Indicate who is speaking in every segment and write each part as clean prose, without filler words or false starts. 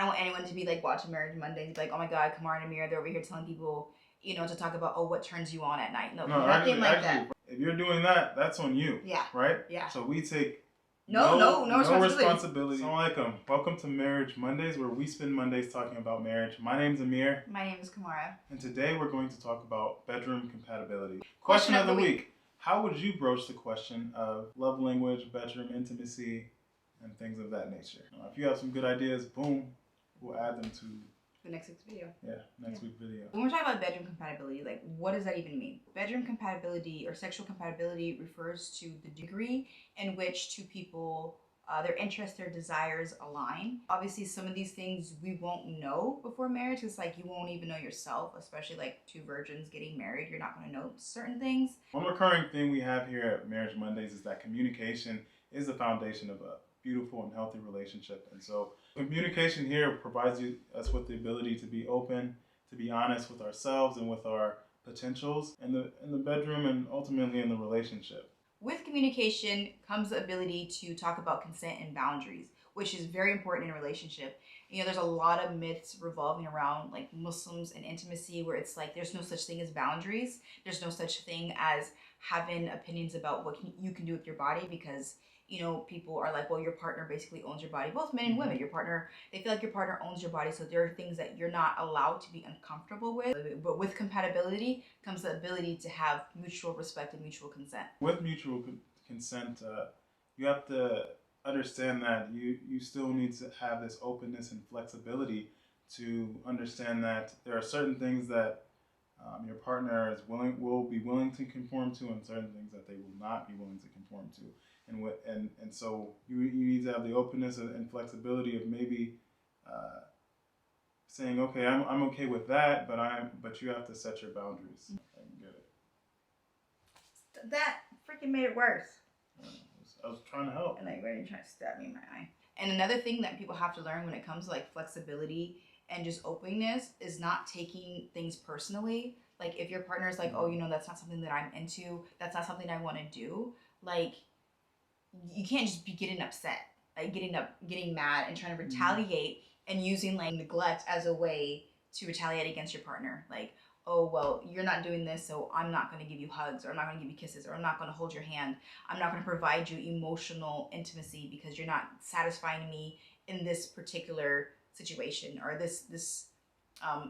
Speaker 1: don't want anyone to be like watching Marriage Mondays, like, oh my God, Kamar and Amir, they're over here telling people, to talk about, oh, what turns you on at night. No, nothing like that.
Speaker 2: If you're doing that, that's on you.
Speaker 1: Yeah.
Speaker 2: Right?
Speaker 1: Yeah.
Speaker 2: So we take
Speaker 1: no
Speaker 2: responsibility. Assalamualaikum. Welcome to Marriage Mondays, where we spend Mondays talking about marriage. My name's Amir.
Speaker 1: My name is Kamara.
Speaker 2: And today we're going to talk about bedroom compatibility. Question of the week. How would you broach the question of love language, bedroom intimacy, and things of that nature? If you have some good ideas, boom, we'll add them to
Speaker 1: the next week's video.
Speaker 2: Yeah, next week's video.
Speaker 1: When we're talking about bedroom compatibility, like, what does that even mean? Bedroom compatibility or sexual compatibility refers to the degree in which two people, their interests, their desires align. Obviously, some of these things we won't know before marriage. It's like you won't even know yourself, especially like two virgins getting married. You're not going to know certain things.
Speaker 2: One recurring thing we have here at Marriage Mondays is that communication is the foundation of a beautiful and healthy relationship. And so communication here provides us with the ability to be open, to be honest with ourselves and with our potentials in the bedroom and ultimately in the relationship.
Speaker 1: With communication comes the ability to talk about consent and boundaries, which is very important in a relationship. There's a lot of myths revolving around like Muslims and intimacy where it's like there's no such thing as boundaries. There's no such thing as having opinions about what you can do with your body because people are like, well, your partner basically owns your body. Both men and women, they feel like your partner owns your body. So there are things that you're not allowed to be uncomfortable with. But with compatibility comes the ability to have mutual respect and mutual consent.
Speaker 2: With mutual consent, you have to understand that you still need to have this openness and flexibility to understand that there are certain things that your partner will be willing to conform to and certain things that they will not be willing to conform to. And so you need to have the openness and flexibility of maybe saying, okay, I'm okay with that, but you have to set your boundaries. I can get it.
Speaker 1: That freaking made it worse.
Speaker 2: I was trying to help.
Speaker 1: And like, you're trying to stab me in my eye. And another thing that people have to learn when it comes to like flexibility and just openness is not taking things personally. Like if your partner is like, oh, that's not something that I'm into, that's not something I want to do, like you can't just be getting upset, like getting mad and trying to retaliate and using like neglect as a way to retaliate against your partner. Like, oh, well, you're not doing this, so I'm not going to give you hugs, or I'm not going to give you kisses, or I'm not going to hold your hand. I'm not going to provide you emotional intimacy because you're not satisfying me in this particular situation, or this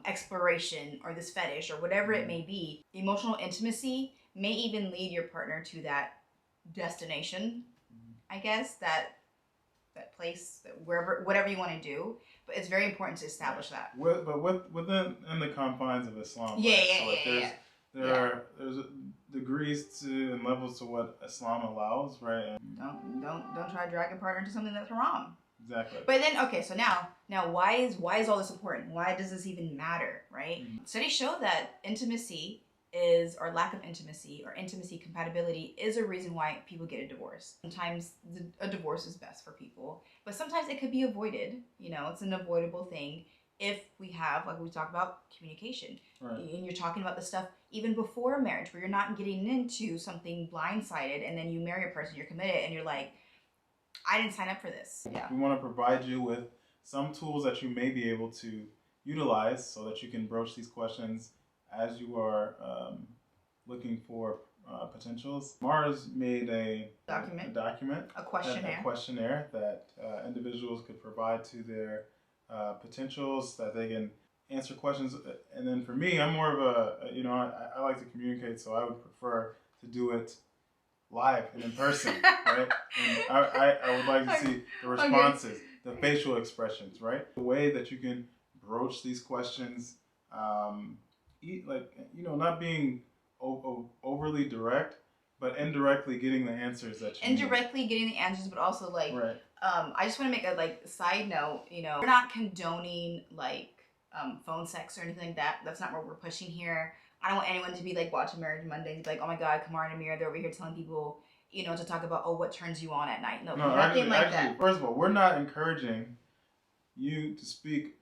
Speaker 1: exploration, or this fetish, or whatever it may be. Emotional intimacy may even lead your partner to that destination, I guess, that place, whatever you want to do. But it's very important to establish that.
Speaker 2: But within the confines of Islam. There's degrees to and levels to what Islam allows, right? And
Speaker 1: don't try to drag your partner into something that's haram.
Speaker 2: Exactly.
Speaker 1: But then, okay, so now why is all this important? Why does this even matter, right? Studies show that intimacy or lack of intimacy or intimacy compatibility is a reason why people get a divorce. Sometimes a divorce is best for people, but sometimes it could be avoided. It's an avoidable thing if we have, like we talked about, communication. Right. And you're talking about the stuff even before marriage where you're not getting into something blindsided and then you marry a person, you're committed, and you're like, I didn't sign up for this. Yeah.
Speaker 2: We want to provide you with some tools that you may be able to utilize so that you can broach these questions as you are looking for potentials. Mars made a questionnaire that individuals could provide to their potentials, that they can answer questions. And then for me, I'm more of I like to communicate, so I would prefer to do it live and in person, right? And I would like to see the responses, the facial expressions, right? The way that you can broach these questions, not being overly direct, but indirectly getting the answers that you
Speaker 1: indirectly need. Getting the answers, but also like,
Speaker 2: right.
Speaker 1: I just want to make a side note. We're not condoning phone sex or anything like that. That's not what we're pushing here. I don't want anyone to be like watching Marriage Mondays, like, oh my God, Kamar and Amir, they're over here telling people, to talk about, oh, what turns you on at night. No, nothing like that.
Speaker 2: First of all, we're not encouraging you to speak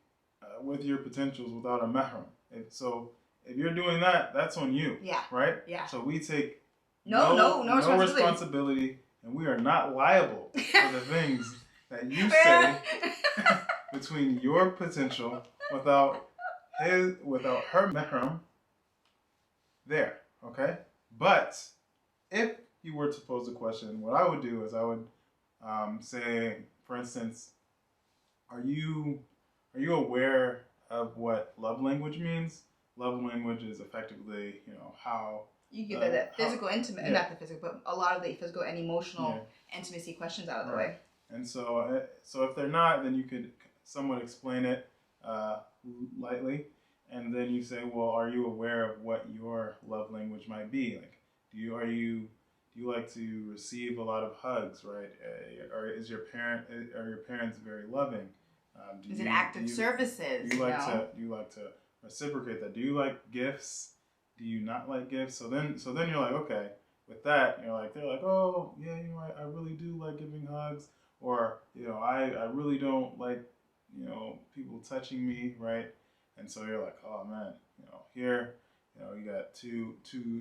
Speaker 2: with your potentials without a mahram. So if you're doing that, that's on you.
Speaker 1: Yeah.
Speaker 2: Right?
Speaker 1: Yeah.
Speaker 2: So we take
Speaker 1: no
Speaker 2: responsibility, and we are not liable for the things that you say between your potential without her mahram there, okay? But if you were to pose a question, what I would do is I would say, for instance, are you aware of what love language means? Love language is effectively, how
Speaker 1: you get that physical, intimate, not the physical, but a lot of the physical and emotional intimacy questions out of the way.
Speaker 2: And so if they're not, then you could somewhat explain it lightly, and then you say, well, are you aware of what your love language might be? Like, do you like to receive a lot of hugs, right? Or are your parents very loving?
Speaker 1: Is it active services?
Speaker 2: Do you like to reciprocate that? Do you like gifts? Do you not like gifts? So then you're like, okay, with that, they're like, oh yeah, I really do like giving hugs, or I really don't like people touching me, right? And so you're like, oh man, here, you got two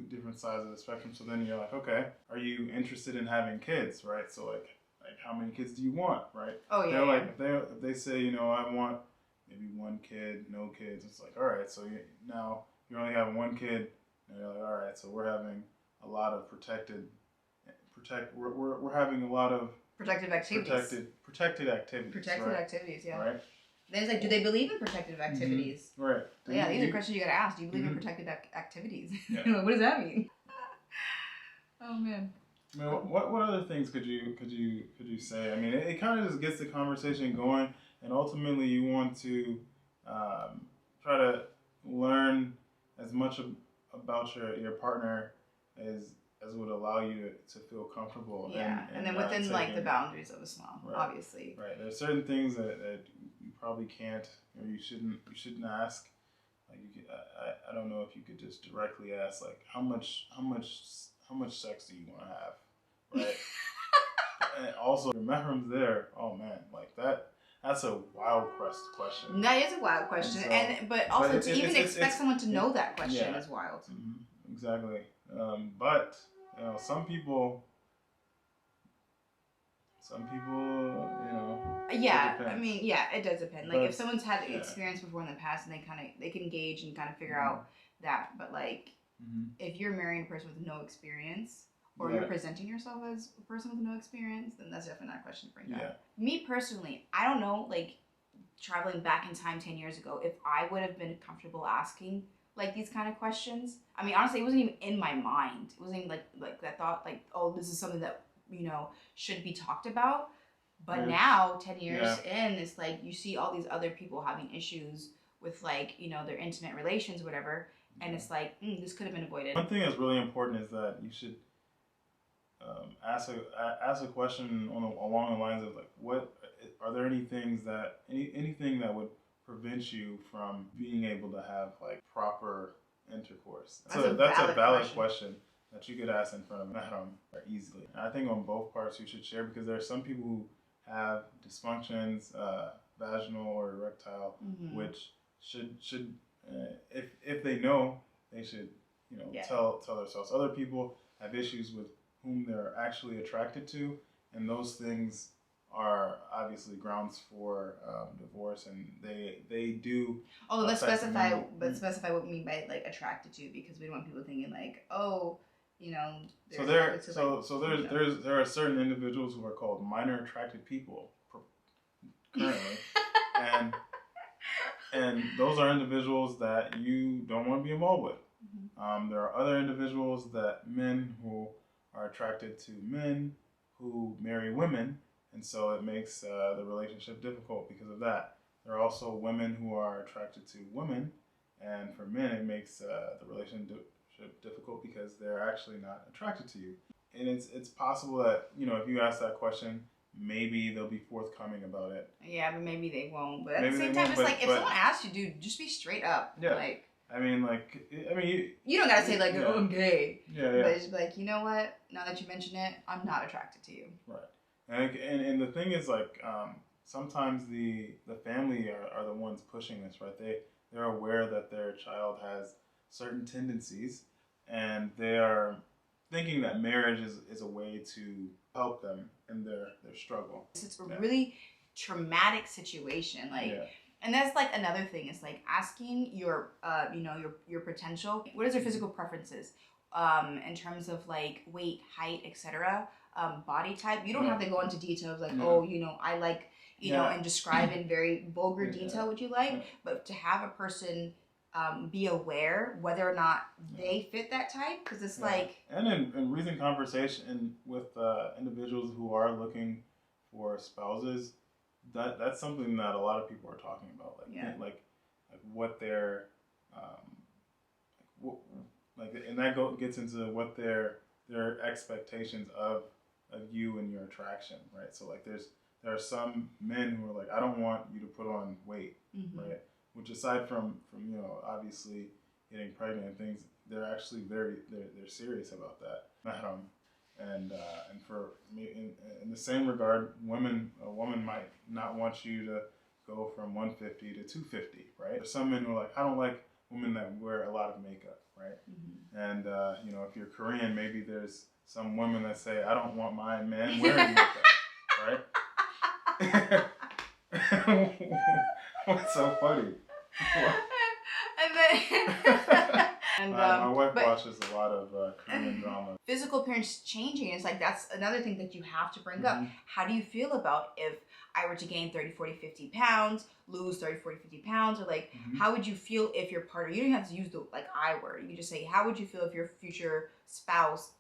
Speaker 2: different sides of the spectrum. So then you're like, okay, are you interested in having kids, right? So like how many kids do you want, right?
Speaker 1: Oh yeah.
Speaker 2: They're like, if they say, I want maybe one kid, no kids. It's like, all right, so now you're only having one kid, and you're like, all right, so we're having a lot of we're having a lot of
Speaker 1: protective activities.
Speaker 2: Protected activities.
Speaker 1: Protected activities, yeah.
Speaker 2: Right.
Speaker 1: Then it's like, do they believe in protective activities?
Speaker 2: Mm-hmm. Right.
Speaker 1: These are questions you gotta ask. Do you believe in protected activities?
Speaker 2: Yeah.
Speaker 1: What does that mean? Oh man.
Speaker 2: I mean, what other things could you say? I mean, it kind of just gets the conversation going, and ultimately you want to try to learn as much about your partner as would allow you to feel comfortable.
Speaker 1: Yeah, and then within like the boundaries of Islam, obviously.
Speaker 2: Right. There's certain things that you probably can't, or you shouldn't ask. Like I don't know if you could just directly ask, like, how much sex do you want to have, right? And also, your mahram's there. Oh man, like that's a wild question.
Speaker 1: That is a wild question, but also to even expect someone to know that question is wild.
Speaker 2: Mm-hmm. Exactly. But some people.
Speaker 1: Yeah, I mean, yeah, it does depend. Like, if someone's had experience before in the past, and they can gauge and kind of figure out that. But like, if you're marrying a person with no experience, or you're presenting yourself as a person with no experience, then that's definitely not a question to bring up. Me personally, I don't know, like, traveling back in time 10 years ago, if I would have been comfortable asking like these kind of questions. I mean, honestly, it wasn't even in my mind. It wasn't even like that thought, like, oh, this is something that should be talked about. But now, 10 years in, it's like you see all these other people having issues with, like, their intimate relations, whatever, and it's like, this could have been avoided.
Speaker 2: One thing that's really important is that you should ask a question along the lines of, like, what are there anything that would prevent you from being able to have, like, proper intercourse? That's a valid question that you could ask in front of Madam easily. And I think on both parts you should share, because there are some people who have dysfunctions, vaginal or erectile, which should if they know, they should tell themselves. Other people have issues with whom they're actually attracted to, and those things are obviously grounds for divorce, and they do.
Speaker 1: Oh, let's specify what we mean by, like, attracted to, because we don't want people thinking, like, oh,
Speaker 2: So there are certain individuals who are called minor attracted people currently, and those are individuals that you don't want to be involved with. There are other individuals, men who are attracted to men who marry women, and so it makes the relationship difficult because of that. There are also women who are attracted to women, and for men it makes the relationship difficult because they're actually not attracted to you. And it's possible that, if you ask that question, maybe they'll be forthcoming about it.
Speaker 1: Yeah, but maybe they won't. But at the same time, it's like, if someone asks you, dude, just be straight up.
Speaker 2: Yeah.
Speaker 1: Like,
Speaker 2: you
Speaker 1: don't gotta say, like, oh, I'm gay.
Speaker 2: Yeah.
Speaker 1: But it's like, you know what? Now that you mention it, I'm not attracted to you.
Speaker 2: Right. And the thing is, like, sometimes the family are the ones pushing this, right? They're aware that their child has certain tendencies, and they are thinking that marriage is a way to help them in their struggle.
Speaker 1: It's really traumatic situation. Like, and that's like another thing is like asking your, your potential. What is your physical preferences? In terms of like weight, height, etc. Body type. You don't have to go into details like, oh, I like, and describe in very vulgar detail what you like, but to have a person be aware whether or not they fit that type, because it's like.
Speaker 2: And in recent conversation with individuals who are looking for spouses, that's something that a lot of people are talking about, like what their and that gets into what their expectations of you and your attraction, right? So like there are some men who are like, I don't want you to put on weight, right? Which aside from obviously getting pregnant and things, they're actually they're serious about that. And for me, in the same regard, a woman might not want you to go from 150 to 250, right? There's some men who are like, I don't like women that wear a lot of makeup, right? And if you're Korean, maybe there's some women that say, I don't want my man wearing makeup, right? What's so funny? And my wife watches a lot of Korean drama.
Speaker 1: Physical appearance changing is like, that's another thing that you have to bring up. How do you feel about if I were to gain 30, 40, 50 pounds, lose 30, 40, 50 pounds, or like, how would you feel if your partner, you don't have to use the like I word, you can just say, how would you feel if your future spouse,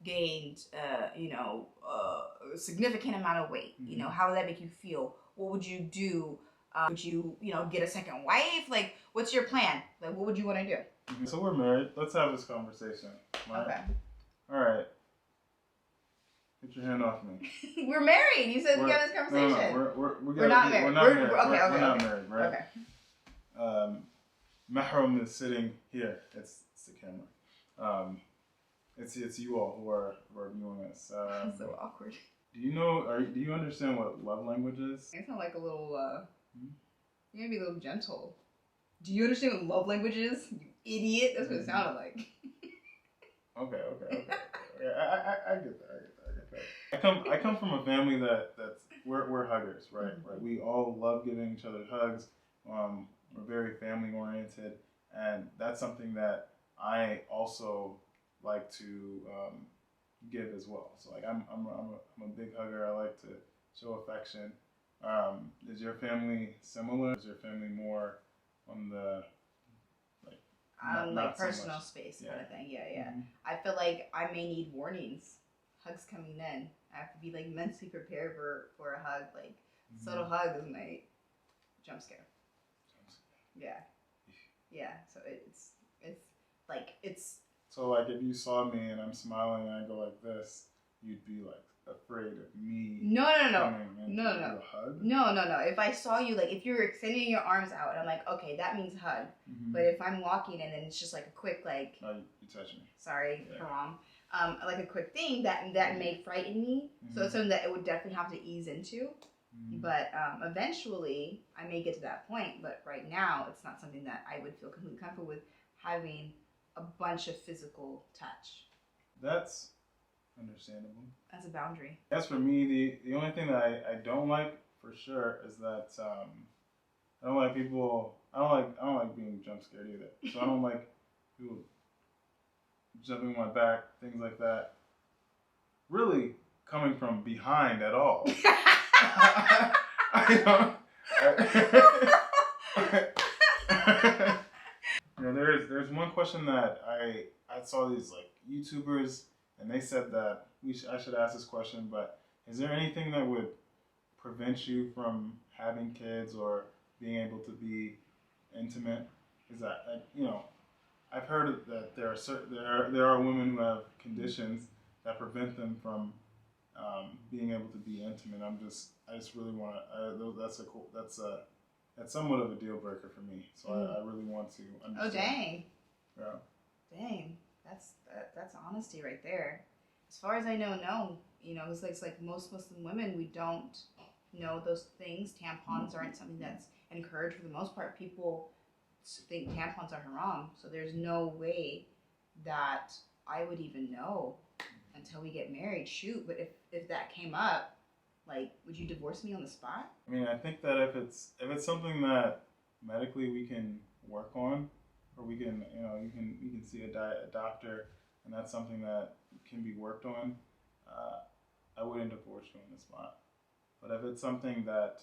Speaker 1: gained, a significant amount of weight? How would that make you feel? What would you do? Would you, get a second wife? Like, what's your plan? Like, what would you want to do?
Speaker 2: So we're married. Let's have this conversation. Right? Okay. All right. Get your hand off me.
Speaker 1: We're married. You said we have this conversation.
Speaker 2: No,
Speaker 1: we're not married.
Speaker 2: We're not married.
Speaker 1: We're
Speaker 2: not married, right?
Speaker 1: Okay.
Speaker 2: Mahram is sitting here. It's the camera. It's you all who are viewing us.
Speaker 1: So awkward.
Speaker 2: Do you understand what love language is?
Speaker 1: I sound like a little. You gotta be a little gentle. Do you understand what love language is? You idiot. That's what it sounded like.
Speaker 2: Okay. I get that. I come from a family that's we're huggers, right? Right. We all love giving each other hugs. We're very family oriented, and that's something that I also like to give as well. So like I'm a big hugger. I like to show affection. Is your family similar? Is your family more on the
Speaker 1: like personal so space kind of thing? Yeah. I feel like I may need warnings. Hugs coming in. I have to be like mentally prepared for a hug. Like subtle hug is my jump scare. Yeah. So it's
Speaker 2: So like if you saw me and I'm smiling and I go like this, you'd be like afraid of me.
Speaker 1: No.
Speaker 2: A hug?
Speaker 1: No. If I saw you, like if you're extending your arms out, and I'm like, okay, that means hug. But if I'm walking and then it's just like a quick like.
Speaker 2: Oh, you touch me.
Speaker 1: Sorry, haram. Like a quick thing that may frighten me. So it's something that it would definitely have to ease into. But eventually, I may get to that point. But right now, it's not something that I would feel completely comfortable with having a bunch of physical touch.
Speaker 2: That's understandable.
Speaker 1: As a boundary.
Speaker 2: As for me, the only thing that I don't like for sure is that I don't like people. I don't like being jump scared either. So I don't like people jumping on my back, things like that. Really coming from behind at all. There's one question that I saw these like YouTubers and they said that I should ask this question, but is there anything that would prevent you from having kids or being able to be intimate? Is that I've heard that there are women who have conditions that prevent them from being able to be intimate. I just really want to. That's somewhat of a deal breaker for me. So I really want to understand.
Speaker 1: Oh dang.
Speaker 2: Yeah.
Speaker 1: Dang. That's honesty right there. As far as I know, no. It's like most Muslim women, we don't know those things. Tampons aren't something that's encouraged for the most part. People think tampons are haram, so there's no way that I would even know until we get married. Shoot, but if that came up, Like, would you divorce me on the spot?
Speaker 2: I mean, I think that if it's something that medically we can work on, or we can, you can see a doctor, and that's something that can be worked on, I wouldn't divorce you on the spot. But if it's something that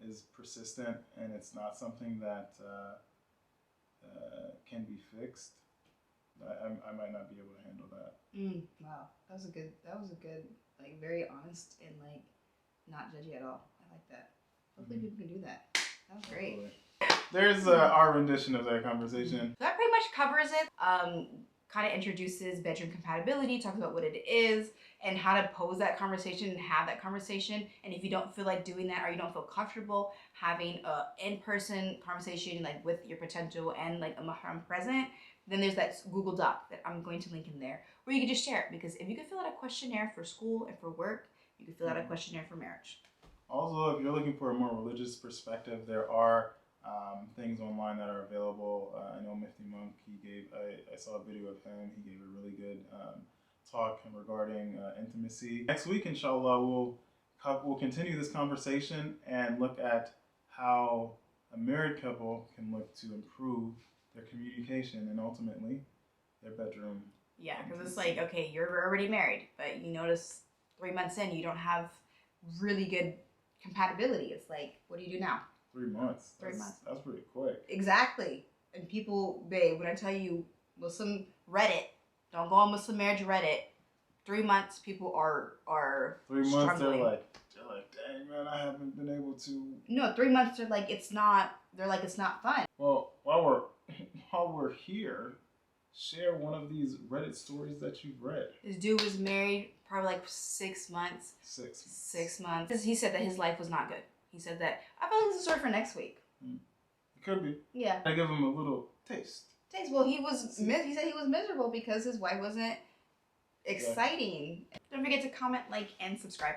Speaker 2: is persistent and it's not something that can be fixed, I might not be able to handle that.
Speaker 1: Wow, that was a good, like, very honest and like not judgy at all. I like that. Hopefully people can do that. That was great.
Speaker 2: There's our rendition of that conversation.
Speaker 1: That pretty much covers it. Kind of introduces bedroom compatibility, talks about what it is and how to pose that conversation and have that conversation. And if you don't feel like doing that, or you don't feel comfortable having a in-person conversation like with your potential and like a mahram present, then there's that Google Doc that I'm going to link in there where you can just share it. Because if you can fill out a questionnaire for school and for work, you can fill out a questionnaire for marriage.
Speaker 2: Also, if you're looking for a more religious perspective, there are things online that are available. I know Mufti Menk, I saw a video of him. He gave a really good talk regarding intimacy. Next week, inshallah, we'll continue this conversation and look at how a married couple can look to improve their communication and ultimately their bedroom.
Speaker 1: Yeah, because it's like, okay, you're already married, but you notice 3 months in you don't have really good compatibility. It's like, what do you do now?
Speaker 2: 3 months.
Speaker 1: 3 months.
Speaker 2: That's pretty quick.
Speaker 1: Exactly. And people, babe, when I tell you Muslim Reddit, don't go on Muslim marriage Reddit. 3 months, people are
Speaker 2: 3 months.
Speaker 1: struggling.
Speaker 2: They're like, dang man, I haven't been able to.
Speaker 1: No, 3 months. They're like, it's not fun.
Speaker 2: Well, while we're here, share one of these Reddit stories that you've read.
Speaker 1: This dude was married probably like 6 months. 6 months. He said that his life was not good. He said that, I feel like this is a story for next week.
Speaker 2: It could be.
Speaker 1: Yeah.
Speaker 2: I give him a little taste.
Speaker 1: Well, he said he was miserable because his wife wasn't exciting. Yeah. Don't forget to comment, like, and subscribe.